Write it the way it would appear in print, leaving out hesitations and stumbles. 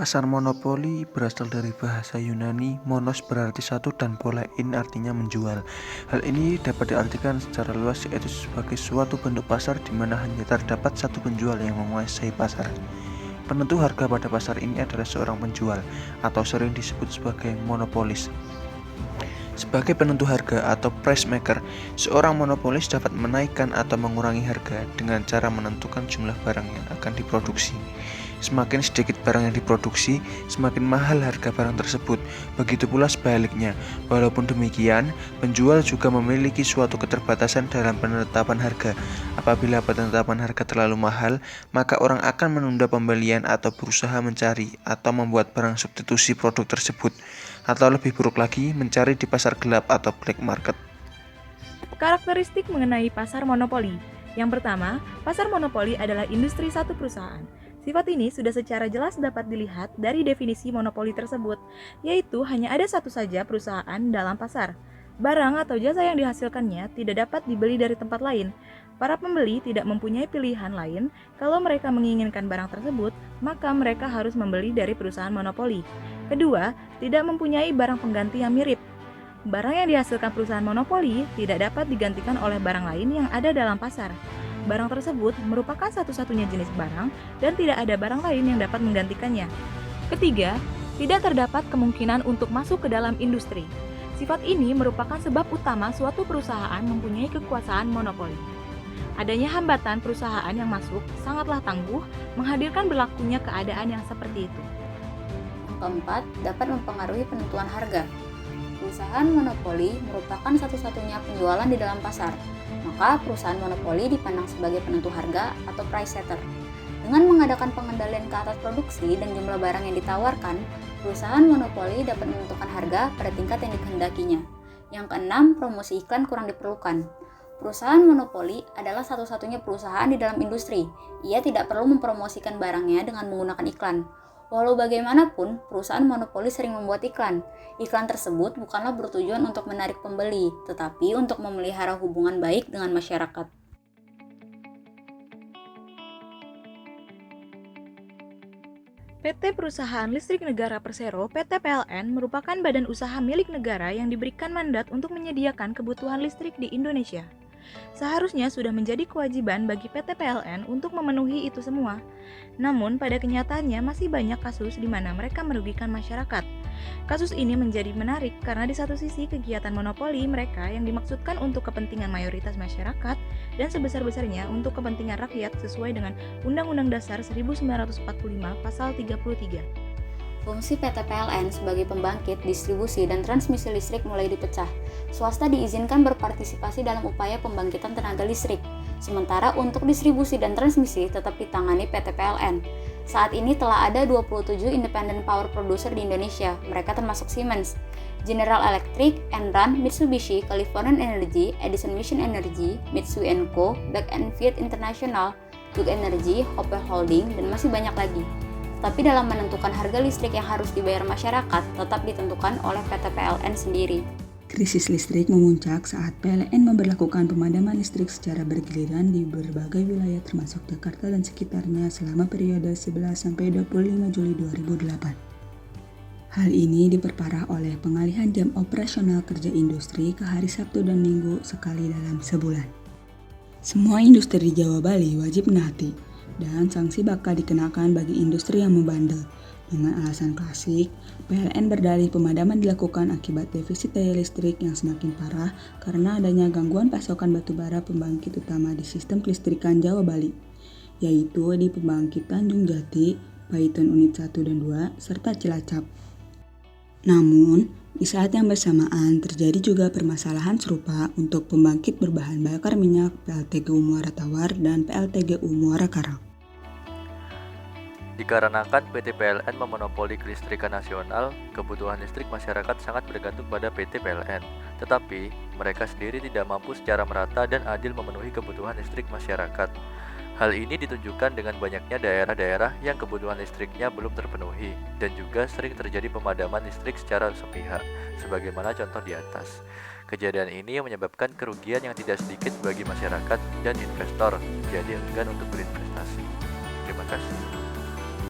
Pasar monopoli berasal dari bahasa Yunani, monos berarti satu dan polein artinya menjual. Hal ini dapat diartikan secara luas yaitu sebagai suatu bentuk pasar di mana hanya terdapat satu penjual yang menguasai pasar. Penentu harga pada pasar ini adalah seorang penjual atau sering disebut sebagai monopolis. Sebagai penentu harga atau price maker, seorang monopolis dapat menaikkan atau mengurangi harga dengan cara menentukan jumlah barang yang akan diproduksi. Semakin sedikit barang yang diproduksi, semakin mahal harga barang tersebut. Begitu pula sebaliknya. Walaupun demikian, penjual juga memiliki suatu keterbatasan dalam penetapan harga. Apabila penetapan harga terlalu mahal, maka orang akan menunda pembelian atau berusaha mencari atau membuat barang substitusi produk tersebut. Atau lebih buruk lagi, mencari di pasar gelap atau black market. Karakteristik mengenai pasar monopoli. Yang pertama, pasar monopoli adalah industri satu perusahaan. Sifat ini sudah secara jelas dapat dilihat dari definisi monopoli tersebut, yaitu hanya ada satu saja perusahaan dalam pasar. Barang atau jasa yang dihasilkannya tidak dapat dibeli dari tempat lain. Para pembeli tidak mempunyai pilihan lain. Kalau mereka menginginkan barang tersebut, maka mereka harus membeli dari perusahaan monopoli. Kedua, tidak mempunyai barang pengganti yang mirip. Barang yang dihasilkan perusahaan monopoli tidak dapat digantikan oleh barang lain yang ada dalam pasar. Barang tersebut merupakan satu-satunya jenis barang dan tidak ada barang lain yang dapat menggantikannya. Ketiga, tidak terdapat kemungkinan untuk masuk ke dalam industri. Sifat ini merupakan sebab utama suatu perusahaan mempunyai kekuasaan monopoli. Adanya hambatan perusahaan yang masuk sangatlah tangguh menghadirkan berlakunya keadaan yang seperti itu. Yang keempat, dapat mempengaruhi penentuan harga. Perusahaan monopoli merupakan satu-satunya penjualan di dalam pasar, maka perusahaan monopoli dipandang sebagai penentu harga atau price setter. Dengan mengadakan pengendalian ke atas produksi dan jumlah barang yang ditawarkan, perusahaan monopoli dapat menentukan harga pada tingkat yang dikehendakinya. Yang keenam, promosi iklan kurang diperlukan. Perusahaan monopoli adalah satu-satunya perusahaan di dalam industri. Ia tidak perlu mempromosikan barangnya dengan menggunakan iklan. Walau bagaimanapun, perusahaan monopoli sering membuat iklan. Iklan tersebut bukanlah bertujuan untuk menarik pembeli, tetapi untuk memelihara hubungan baik dengan masyarakat. PT Perusahaan Listrik Negara Persero (PT PLN) merupakan badan usaha milik negara yang diberikan mandat untuk menyediakan kebutuhan listrik di Indonesia. Seharusnya sudah menjadi kewajiban bagi PT PLN untuk memenuhi itu semua. Namun, pada kenyataannya masih banyak kasus di mana mereka merugikan masyarakat. Kasus ini menjadi menarik karena di satu sisi kegiatan monopoli mereka yang dimaksudkan untuk kepentingan mayoritas masyarakat dan sebesar-besarnya untuk kepentingan rakyat sesuai dengan Undang-Undang Dasar 1945 Pasal 33. Fungsi PT PLN sebagai pembangkit, distribusi, dan transmisi listrik mulai dipecah. Swasta diizinkan berpartisipasi dalam upaya pembangkitan tenaga listrik, sementara untuk distribusi dan transmisi tetap ditangani PT PLN. Saat ini telah ada 27 independent power producer di Indonesia, mereka termasuk Siemens, General Electric, Enran, Mitsubishi, Californian Energy, Edison Mission Energy, Mitsui & Co., Baek & Viet International, Duke Energy, Hope Holding, dan masih banyak lagi. Tapi dalam menentukan harga listrik yang harus dibayar masyarakat tetap ditentukan oleh PT PLN sendiri. Krisis listrik memuncak saat PLN memberlakukan pemadaman listrik secara bergiliran di berbagai wilayah termasuk Jakarta dan sekitarnya selama periode 11-25 Juli 2008. Hal ini diperparah oleh pengalihan jam operasional kerja industri ke hari Sabtu dan Minggu sekali dalam sebulan. Semua industri di Jawa Bali wajib menaati dan sanksi bakal dikenakan bagi industri yang membandel. Dengan alasan klasik, PLN berdalih pemadaman dilakukan akibat defisit daya listrik yang semakin parah karena adanya gangguan pasokan batubara pembangkit utama di sistem kelistrikan Jawa Bali, yaitu di pembangkit Tanjung Jati, Paiton Unit 1 dan 2, serta Cilacap. Namun, di saat yang bersamaan terjadi juga permasalahan serupa untuk pembangkit berbahan bakar minyak PLTGU Muara Tawar dan PLTGU Muara Karang. Dikarenakan PT PLN memonopoli kelistrikan nasional, kebutuhan listrik masyarakat sangat bergantung pada PT PLN. Tetapi, mereka sendiri tidak mampu secara merata dan adil memenuhi kebutuhan listrik masyarakat. Hal ini ditunjukkan dengan banyaknya daerah-daerah yang kebutuhan listriknya belum terpenuhi dan juga sering terjadi pemadaman listrik secara sepihak, sebagaimana contoh di atas. Kejadian ini menyebabkan kerugian yang tidak sedikit bagi masyarakat dan investor, jadi enggan untuk berinvestasi. Terima kasih.